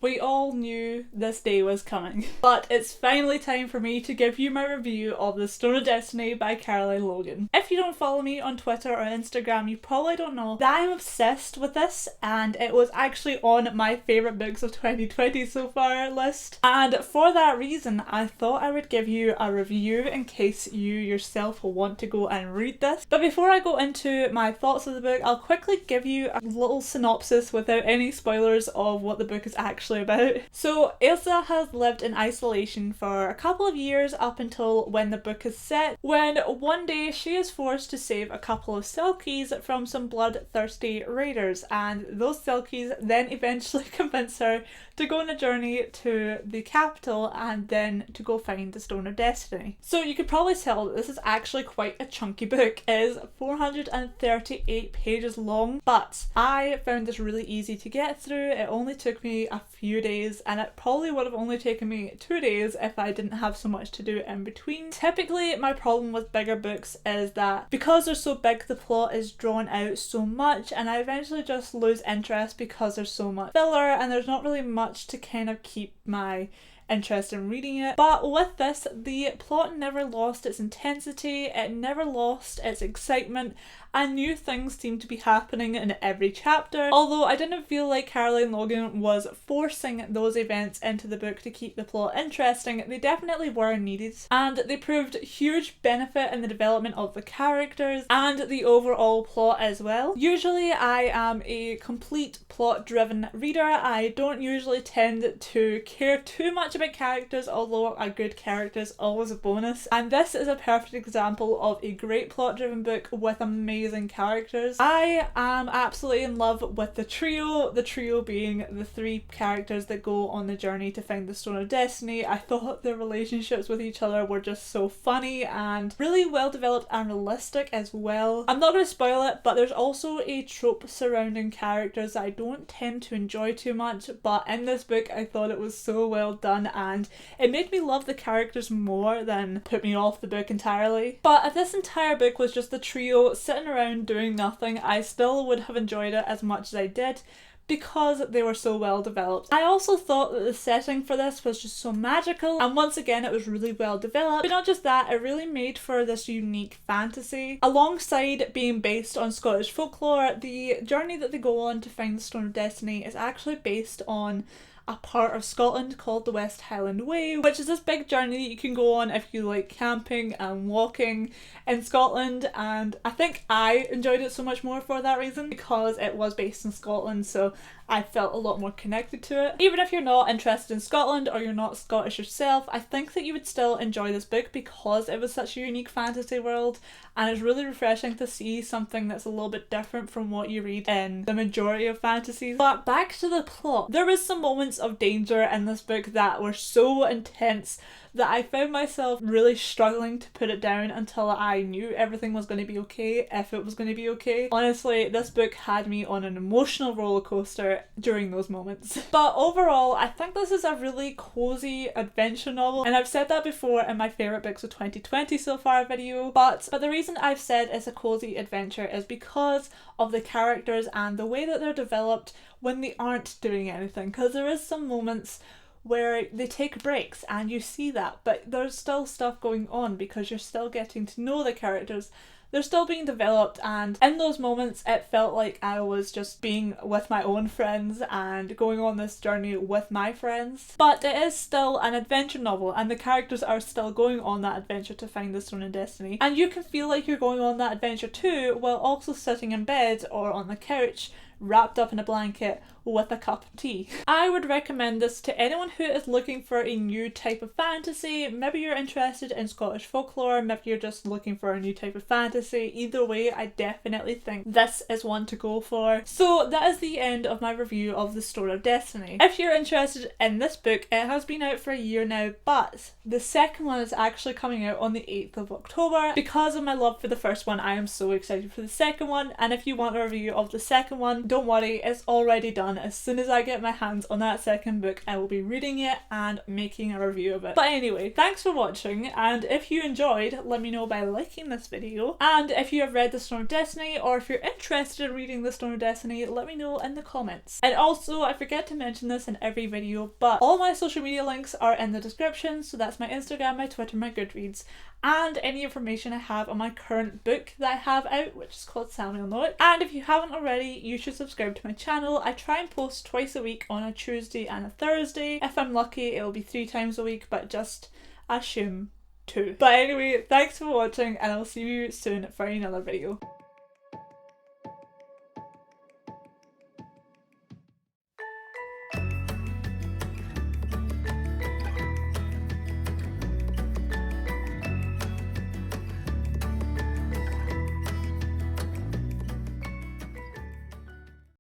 We all knew this day was coming. But it's finally time for me to give you my review of The Stone of Destiny by Logan. If you don't follow me on Twitter or Instagram, you probably don't know that I'm obsessed with this, and it was actually on my favourite books of 2020 so far list. And for that reason, I thought I would give you a review in case you yourself will want to go and read this. But before I go into my thoughts of the book, I'll quickly give you a little synopsis without any spoilers of what the book is actually about. So Ilsa has lived in isolation for a couple of years up until when the book is set, when one day she is forced to save a couple of Selkies from some bloodthirsty raiders, and those Selkies then eventually convince her to go on a journey to the capital and then to go find the Stone of Destiny. So you could probably tell that this is actually quite a chunky book. It is 438 pages long, but I found this really easy to get through. It only took me a few days, and it probably would have only taken me 2 days if I didn't have so much to do in between. Typically my problem with bigger books is that because they're so big, the plot is drawn out so much, and I eventually just lose interest because there's so much filler and there's not really much to kind of keep my interest in reading it. But with this, the plot never lost its intensity, it never lost its excitement, and new things seemed to be happening in every chapter. Although I didn't feel like Caroline Logan was forcing those events into the book to keep the plot interesting, they definitely were needed, and they proved huge benefit in the development of the characters and the overall plot as well. Usually I am a complete plot driven reader. I don't usually tend to care too much about characters, although a good character is always a bonus, and this is a perfect example of a great plot driven book with amazing characters. I am absolutely in love with the trio being the three characters that go on the journey to find the Stone of Destiny. I thought their relationships with each other were just so funny and really well developed and realistic as well. I'm not going to spoil it, but there's also a trope surrounding characters that I don't tend to enjoy too much, but in this book I thought it was so well done and it made me love the characters more than put me off the book entirely. But if this entire book was just the trio sitting around doing nothing, I still would have enjoyed it as much as I did, because they were so well developed. I also thought that the setting for this was just so magical, and once again it was really well developed. But not just that, it really made for this unique fantasy. Alongside being based on Scottish folklore, the journey that they go on to find the Stone of Destiny is actually based on a part of Scotland called the West Highland Way, which is this big journey that you can go on if you like camping and walking in Scotland, and I think I enjoyed it so much more for that reason, because it was based in Scotland, so I felt a lot more connected to it. Even if you're not interested in Scotland or you're not Scottish yourself, I think that you would still enjoy this book because it was such a unique fantasy world, and it's really refreshing to see something that's a little bit different from what you read in the majority of fantasies. But back to the plot. There was some moments of danger in this book that were so intense that I found myself really struggling to put it down until I knew everything was going to be okay, if it was going to be okay. Honestly, this book had me on an emotional roller coaster during those moments. But overall, I think this is a really cozy adventure novel, and I've said that before in my favourite books of 2020 so far video, but the reason I've said it's a cozy adventure is because of the characters and the way that they're developed when they aren't doing anything, because there is some moments where they take breaks and you see that, but there's still stuff going on because you're still getting to know the characters. They're still being developed, and in those moments it felt like I was just being with my own friends and going on this journey with my friends. But it is still an adventure novel, and the characters are still going on that adventure to find the Stone of Destiny, and you can feel like you're going on that adventure too while also sitting in bed or on the couch wrapped up in a blanket with a cup of tea. I would recommend this to anyone who is looking for a new type of fantasy. Maybe you're interested in Scottish folklore, maybe you're just looking for a new type of fantasy. Either way, I definitely think this is one to go for. So that is the end of my review of The Stone of Destiny. If you're interested in this book, it has been out for a year now, but the second one is actually coming out on the 8th of October. Because of my love for the first one, I am so excited for the second one, and if you want a review of the second one, don't worry, it's already done. As soon as I get my hands on that second book, I will be reading it and making a review of it. But anyway, thanks for watching, and if you enjoyed, let me know by liking this video. And if you have read The Stone of Destiny, or if you're interested in reading The Stone of Destiny, let me know in the comments. And also, I forget to mention this in every video, but all my social media links are in the description, so that's my Instagram, my Twitter, my Goodreads, and any information I have on my current book that I have out, which is called Samuel Know It. And if you haven't already, you should subscribe to my channel. I try and post twice a week on a Tuesday and a Thursday. If I'm lucky, it'll be 3 times a week, but just assume 2. But anyway, thanks for watching, and I'll see you soon for another video.